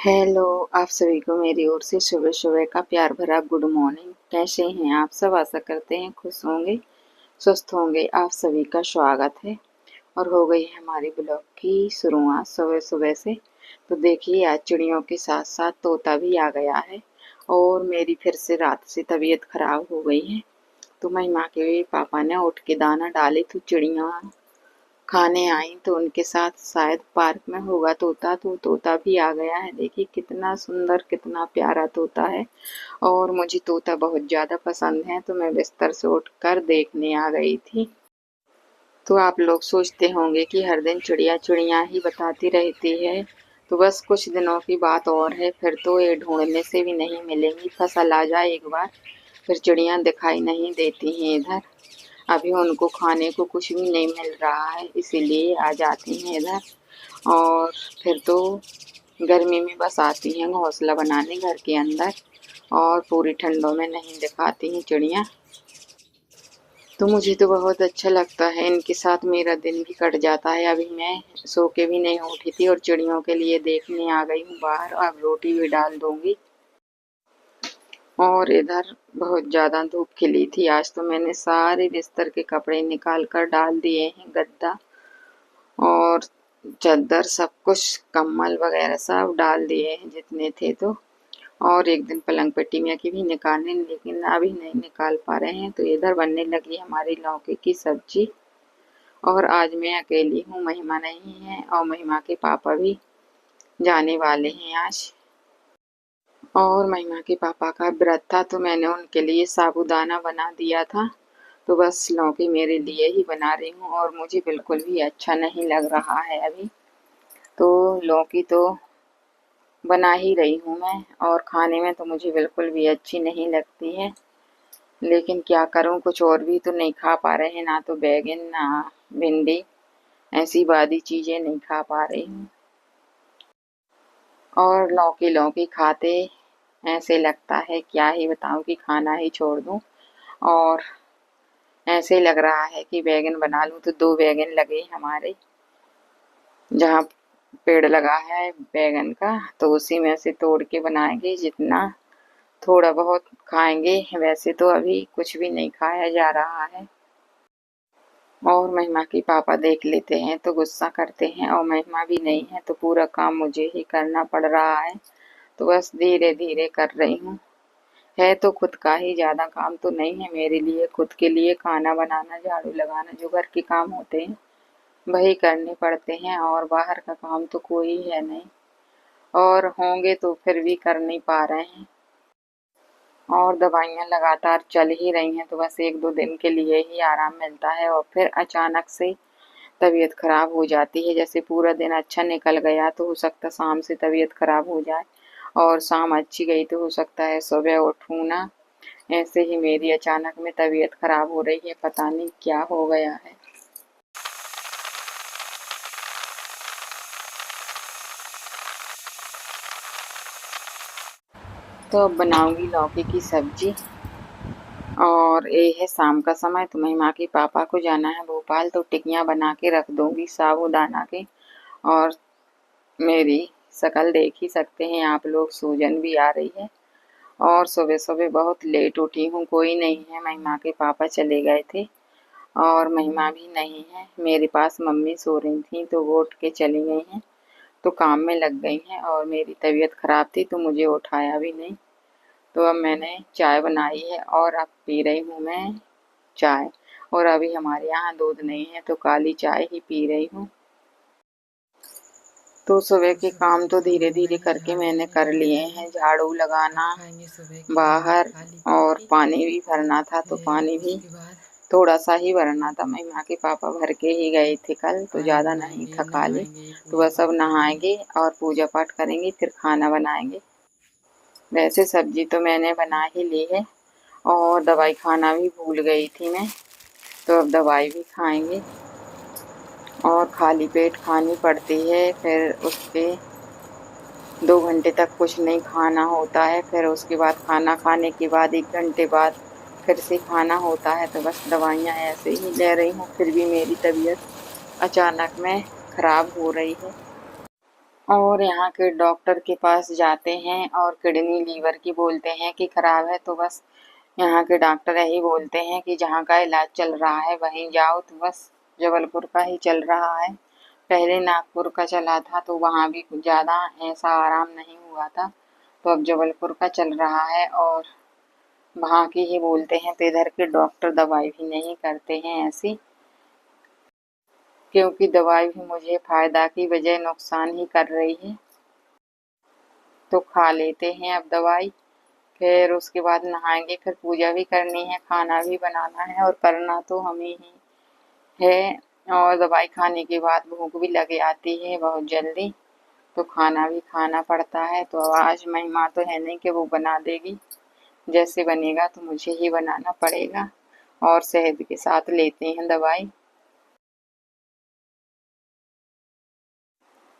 Hello. आप सभी को मेरी ओर से सुबह सुबह का प्यार भरा गुड मॉर्निंग। कैसे हैं आप सब? आशा करते हैं खुश होंगे, स्वस्थ होंगे। आप सभी का स्वागत है। और हो गई है हमारी ब्लॉग की शुरुआत सुबह सुबह से। तो देखिए, आज चिड़ियों के साथ साथ तोता भी आ गया है। और मेरी फिर से रात से तबीयत खराब हो गई है। तो महिमा के पापा ने उठ के दाना डाले तो चिड़िया खाने आई, तो उनके साथ शायद पार्क में होगा तोता, तो तोता भी आ गया है। देखिए कितना सुंदर, कितना प्यारा तोता है। और मुझे तोता बहुत ज़्यादा पसंद है, तो मैं बिस्तर से उठकर देखने आ गई थी। तो आप लोग सोचते होंगे कि हर दिन चिड़िया चिड़िया ही बताती रहती है। तो बस कुछ दिनों की बात और है, फिर तो ये ढूंढने से भी नहीं मिलेंगी। फसल आ जाए एक बार, फिर चिड़िया दिखाई नहीं देती हैं इधर। अभी उनको खाने को कुछ भी नहीं मिल रहा है, इसीलिए आ जाती हैं इधर। और फिर तो गर्मी में बस आती हैं घोंसला बनाने घर के अंदर, और पूरी ठंडों में नहीं दिखाती हैं चिड़िया। तो मुझे तो बहुत अच्छा लगता है, इनके साथ मेरा दिन भी कट जाता है। अभी मैं सो के भी नहीं उठी थी और चिड़ियों के लिए देखने आ गई हूँ बाहर। अब रोटी भी डाल दूंगी। और इधर बहुत ज़्यादा धूप खिली थी आज, तो मैंने सारे बिस्तर के कपड़े निकाल कर डाल दिए हैं। गद्दा और चादर सब कुछ, कंबल वगैरह सब डाल दिए हैं जितने थे तो। और एक दिन पलंग पट्टियाँ की भी निकालने, लेकिन अभी नहीं निकाल पा रहे हैं। तो इधर बनने लगी हमारी लौकी की सब्जी। और आज मैं अकेली हूँ, महिमा नहीं है, और महिमा के पापा भी जाने वाले हैं आज। और महिमा के पापा का व्रत था, तो मैंने उनके लिए साबूदाना बना दिया था। तो बस लौकी मेरे लिए ही बना रही हूँ, और मुझे बिल्कुल भी अच्छा नहीं लग रहा है अभी। तो लौकी तो बना ही रही हूँ मैं, और खाने में तो मुझे बिल्कुल भी अच्छी नहीं लगती है। लेकिन क्या करूँ, कुछ और भी तो नहीं खा पा रहे हैं, ना तो बैगन ना भिंडी, ऐसी बादी चीजें नहीं खा पा रही हूँ। और लौकी लौकी खाते ऐसे लगता है, क्या ही बताऊं, कि खाना ही छोड़ दूं। और ऐसे लग रहा है कि बैगन बना लूं। तो 2 बैगन लगे हमारे, जहाँ पेड़ लगा है बैगन का, तो उसी में से तोड़ के बनाएंगे। जितना थोड़ा बहुत खाएंगे, वैसे तो अभी कुछ भी नहीं खाया जा रहा है। और महिमा के पापा देख लेते हैं तो गुस्सा करते हैं, और महिमा भी नहीं है तो पूरा काम मुझे ही करना पड़ रहा है। तो बस धीरे धीरे कर रही हूँ। है तो खुद का ही, ज्यादा काम तो नहीं है मेरे लिए। खुद के लिए खाना बनाना, झाड़ू लगाना, जो घर के काम होते हैं वही करने पड़ते हैं, और बाहर का काम तो कोई है नहीं। और होंगे तो फिर भी कर नहीं पा रहे हैं। और दवाइयाँ लगातार चल ही रही हैं, तो बस 1-2 दिन के लिए ही आराम मिलता है, और फिर अचानक से तबीयत खराब हो जाती है। जैसे पूरा दिन अच्छा निकल गया, तो हो सकता है शाम से तबीयत खराब हो जाए, और शाम अच्छी गई तो हो सकता है सुबह उठूँ ना। ऐसे ही मेरी अचानक में तबीयत खराब हो रही है, पता नहीं क्या हो गया है। तो अब बनाऊंगी लौकी की सब्जी। और ये है शाम का समय, तो महिमा के पापा को जाना है भोपाल, तो टिकियाँ बना के रख दूंगी साबूदाना के। और मेरी शक्ल देख ही सकते हैं आप लोग, सूजन भी आ रही है। और सुबह सुबह बहुत लेट उठी हूँ, कोई नहीं है, महिमा के पापा चले गए थे। और महिमा भी नहीं है मेरे पास, मम्मी सो रही थी तो वो उठ के चली गई हैं। तो काम में लग गई हैं, और मेरी तबीयत खराब थी तो मुझे उठाया भी नहीं। तो अब मैंने चाय बनाई है, और अब पी रही हूँ मैं चाय। और अभी हमारे यहाँ दूध नहीं है, तो काली चाय ही पी रही हूँ। तो सुबह के काम तो धीरे धीरे करके मैंने कर लिए हैं। झाड़ू लगाना बाहर, और पानी भी भरना था, तो पानी भी थोड़ा सा ही भरना था। महिमा के पापा भर के ही गए थे कल, तो ज़्यादा नहीं था खाली। तो बस अब नहाएंगे और पूजा पाठ करेंगे, फिर खाना बनाएंगे। वैसे सब्जी तो मैंने बना ही ली है, और दवाई खाना भी भूल गई थी मैं। तो अब दवाई भी खाएंगे, और खाली पेट खानी पड़ती है। फिर उसके 2 घंटे तक कुछ नहीं खाना होता है, फिर उसके बाद खाना खाने के बाद 1 घंटे बाद फिर से खाना होता है। तो बस दवाइयाँ ऐसे ही ले रही हूँ, फिर भी मेरी तबीयत अचानक में खराब हो रही है। और यहाँ के डॉक्टर के पास जाते हैं और किडनी लीवर की बोलते हैं कि खराब है, तो बस यहाँ के डॉक्टर यही बोलते हैं कि जहाँ का इलाज चल रहा है वहीं जाओ, तो बस जबलपुर का ही चल रहा है। पहले नागपुर का चला था तो वहाँ भी कुछ ज़्यादा ऐसा आराम नहीं हुआ था, तो अब जबलपुर का चल रहा है और वहाँ की ही बोलते हैं। तो इधर के डॉक्टर दवाई भी नहीं करते हैं ऐसी, क्योंकि दवाई भी मुझे फ़ायदा की बजाय नुकसान ही कर रही है। तो खा लेते हैं अब दवाई, फिर उसके बाद नहाएंगे, फिर पूजा भी करनी है, खाना भी बनाना है और करना तो हमें ही है। और दवाई खाने के बाद भूख भी लग आती है बहुत जल्दी, तो खाना भी खाना पड़ता है। तो आज महिमा तो है नहीं कि वो बना देगी, जैसे बनेगा तो मुझे ही बनाना पड़ेगा। और शहद के साथ लेते हैं दवाई।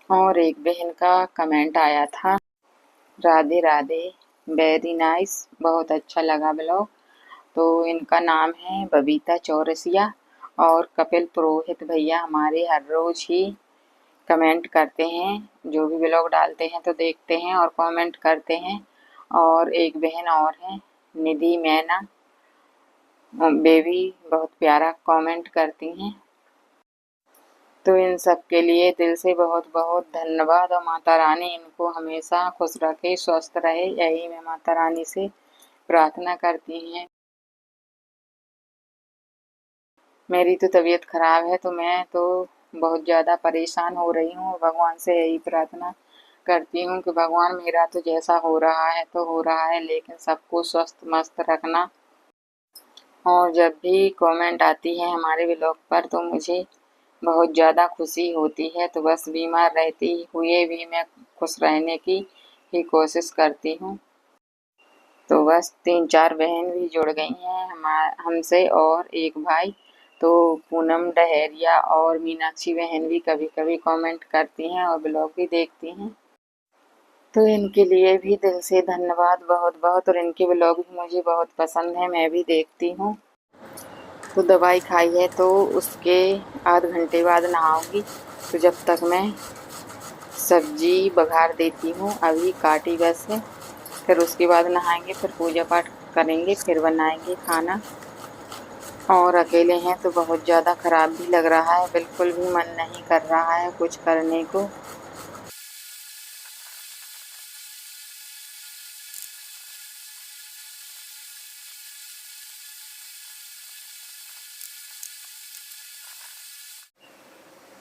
और एक बहन का कमेंट आया था, राधे राधे, वेरी नाइस, बहुत अच्छा लगा ब्लॉग। तो इनका नाम है बबीता चौरसिया। और कपिल पुरोहित भैया हमारे हर रोज ही कमेंट करते हैं, जो भी ब्लॉग डालते हैं तो देखते हैं और कमेंट करते हैं। और एक बहन और है निधि मैना, बेबी बहुत प्यारा कमेंट करती हैं। तो इन सब के लिए दिल से बहुत बहुत धन्यवाद, और माता रानी इनको हमेशा खुश रखे, स्वस्थ रहे, यही मैं माता रानी से प्रार्थना करती हैं। मेरी तो तबीयत खराब है, तो मैं तो बहुत ज़्यादा परेशान हो रही हूँ। भगवान से यही प्रार्थना करती हूँ कि भगवान मेरा तो जैसा हो रहा है तो हो रहा है, लेकिन सबको स्वस्थ मस्त रखना। और जब भी कमेंट आती है हमारे ब्लॉग पर तो मुझे बहुत ज़्यादा खुशी होती है। तो बस बीमार रहते हुए भी मैं खुश रहने की ही कोशिश करती हूँ। तो बस 3-4 बहन भी जुड़ गई हैं हमसे और एक भाई। तो पूनम डहेरिया और मीनाक्षी बहन भी कभी कभी कमेंट करती हैं और ब्लॉग भी देखती हैं। तो इनके लिए भी दिल से धन्यवाद बहुत बहुत। और इनके ब्लॉग भी मुझे बहुत पसंद है, मैं भी देखती हूँ। तो दवाई खाई है तो उसके आध घंटे बाद नहाऊंगी। तो जब तक मैं सब्जी बघार देती हूँ, अभी काटी बस है, फिर उसके बाद नहाएंगे, फिर पूजा पाठ करेंगे, फिर बनाएंगे खाना। और अकेले हैं तो बहुत ज़्यादा ख़राब भी लग रहा है, बिल्कुल भी मन नहीं कर रहा है कुछ करने को।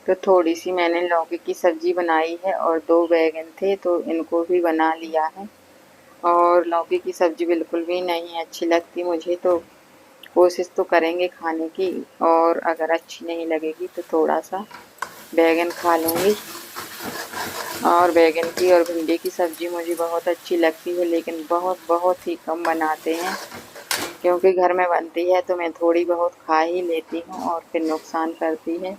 तो थोड़ी सी मैंने लौकी की सब्ज़ी बनाई है और 2 बैगन थे तो इनको भी बना लिया है। और लौकी की सब्ज़ी बिल्कुल भी नहीं अच्छी लगती मुझे, तो कोशिश तो करेंगे खाने की, और अगर अच्छी नहीं लगेगी तो थोड़ा सा बैगन खा लूँगी। और बैगन की और भिंडी की सब्ज़ी मुझे बहुत अच्छी लगती है, लेकिन बहुत बहुत ही कम बनाते हैं, क्योंकि घर में बनती है तो मैं थोड़ी बहुत खा ही लेती हूँ और फिर नुकसान करती है।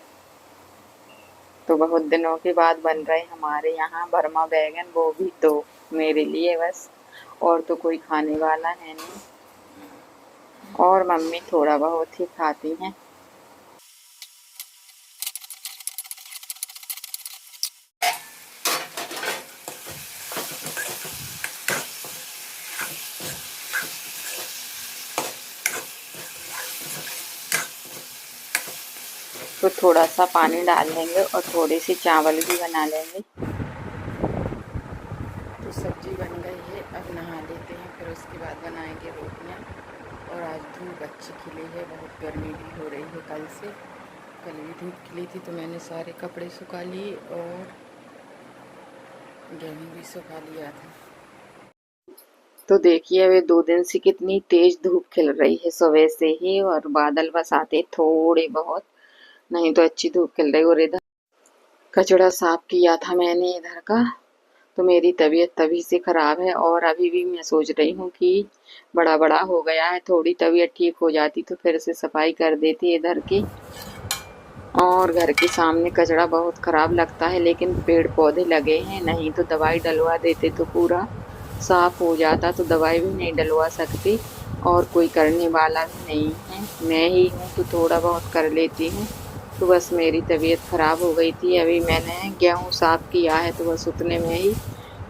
तो बहुत दिनों के बाद बन रहे हमारे यहाँ बर्मा बैगन, वो भी तो मेरे लिए बस, और तो कोई खाने वाला है नहीं। और मम्मी थोड़ा बहुत ही खाती हैं। तो थोड़ा सा पानी डाल लेंगे और थोड़े से चावल भी बना लेंगे। तो सब्जी बन गई है, अब नहा लेते हैं, फिर उसके बाद बनाएंगे रोटियां। और आज धूप अच्छी खिली है, बहुत गर्मी भी हो रही है कल से। कल भी धूप खिली थी तो मैंने सारे कपड़े सुखा लिए और गेहूँ भी सुखा लिया था। तो देखिए वे 2 दिन से कितनी तेज धूप खिल रही है सुबह से ही, और बादल बस आते थोड़े बहुत, नहीं तो अच्छी धूप खिल रही। और इधर कचड़ा साफ किया था मैंने इधर का, तो मेरी तबीयत तभी से ख़राब है। और अभी भी मैं सोच रही हूँ कि बड़ा बड़ा हो गया है, थोड़ी तबीयत ठीक हो जाती तो फिर से सफाई कर देती इधर की। और घर के सामने कचड़ा बहुत ख़राब लगता है, लेकिन पेड़ पौधे लगे हैं, नहीं तो दवाई डलवा देते तो पूरा साफ हो जाता। तो दवाई भी नहीं डलवा सकती और कोई करने वाला भी नहीं है, मैं ही हूँ तो थोड़ा बहुत कर लेती हूँ। तो बस मेरी तबीयत ख़राब हो गई थी। अभी मैंने गेहूँ साफ़ किया है तो बस उतने में ही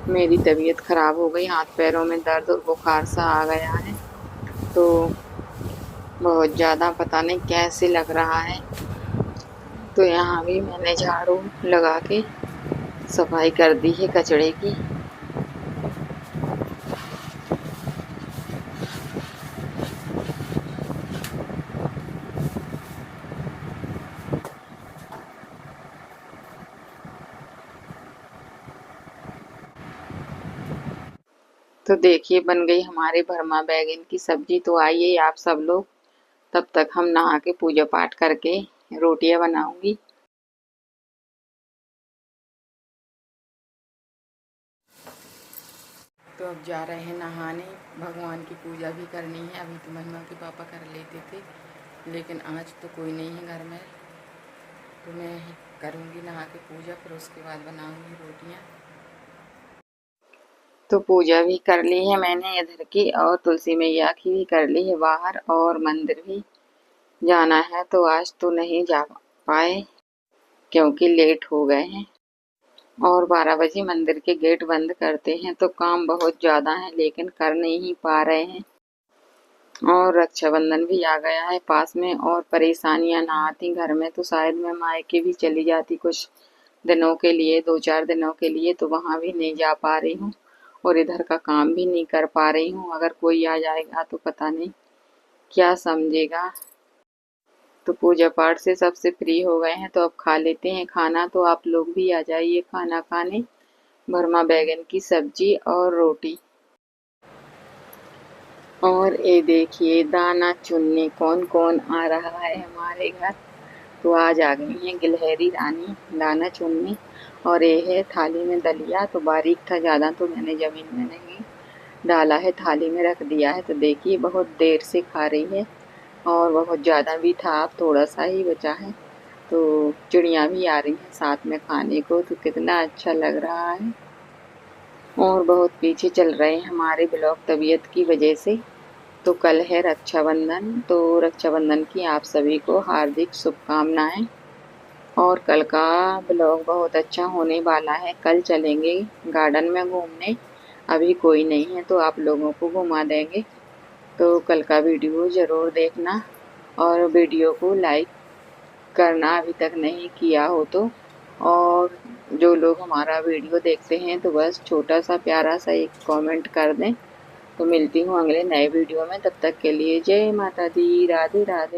मेरी तबीयत ख़राब हो गई। हाथ पैरों में दर्द और बुखार सा आ गया है, तो बहुत ज़्यादा पता नहीं कैसे लग रहा है। तो यहाँ भी मैंने झाड़ू लगा के सफाई कर दी है कचड़े की। तो देखिए बन गई हमारे भरमा बैगन की सब्जी। तो आइए आप सब लोग, तब तक हम नहा के पूजा पाठ करके रोटियां बनाऊंगी। तो अब जा रहे हैं नहाने, भगवान की पूजा भी करनी है। अभी तो महिमा के पापा कर लेते थे, लेकिन आज तो कोई नहीं है घर में, तो मैं करूँगी नहा के पूजा, फिर उसके बाद बनाऊंगी रोटियां। तो पूजा भी कर ली है मैंने इधर की, और तुलसी मैया की भी कर ली है बाहर, और मंदिर भी जाना है। तो आज तो नहीं जा पाए क्योंकि लेट हो गए हैं, और 12 बजे मंदिर के गेट बंद करते हैं। तो काम बहुत ज़्यादा है लेकिन कर नहीं पा रहे हैं, और रक्षाबंधन भी आ गया है पास में, और परेशानियां ना आती घर में तो शायद मैं मायके भी चली जाती कुछ दिनों के लिए, 2-4 दिनों के लिए। तो वहाँ भी नहीं जा पा रही हूँ, और इधर का काम भी नहीं कर पा रही हूँ। अगर कोई आ जाएगा तो पता नहीं क्या समझेगा। तो पूजा पाठ से सबसे फ्री हो गए हैं, तो अब खा लेते हैं खाना। तो आप लोग भी आ जाइए खाना खाने। भरमा बैगन की सब्जी और रोटी। और ये देखिए दाना चुनने कौन कौन आ रहा है हमारे घर। तो आज आ गई हैं गिलहरी रानी दाना चुनने। और ये है थाली में दलिया, तो बारीक था ज़्यादा तो मैंने ज़मीन में नहीं डाला है, थाली में रख दिया है। तो देखिए बहुत देर से खा रही है, और बहुत ज़्यादा भी था, अब थोड़ा सा ही बचा है। तो चिड़ियाँ भी आ रही हैं साथ में खाने को, तो कितना अच्छा लग रहा है। और बहुत पीछे चल रहे हैं हमारे ब्लॉग तबीयत की वजह से। तो कल है रक्षाबंधन, तो रक्षाबंधन की आप सभी को हार्दिक शुभकामनाएं। और कल का ब्लॉग बहुत अच्छा होने वाला है। कल चलेंगे गार्डन में घूमने, अभी कोई नहीं है तो आप लोगों को घुमा देंगे। तो कल का वीडियो ज़रूर देखना, और वीडियो को लाइक करना अभी तक नहीं किया हो तो। और जो लोग हमारा वीडियो देखते हैं तो बस छोटा सा प्यारा सा एक कमेंट कर दें। तो मिलती हूँ अगले नए वीडियो में, तब तक के लिए जय माता दी, राधे राधे।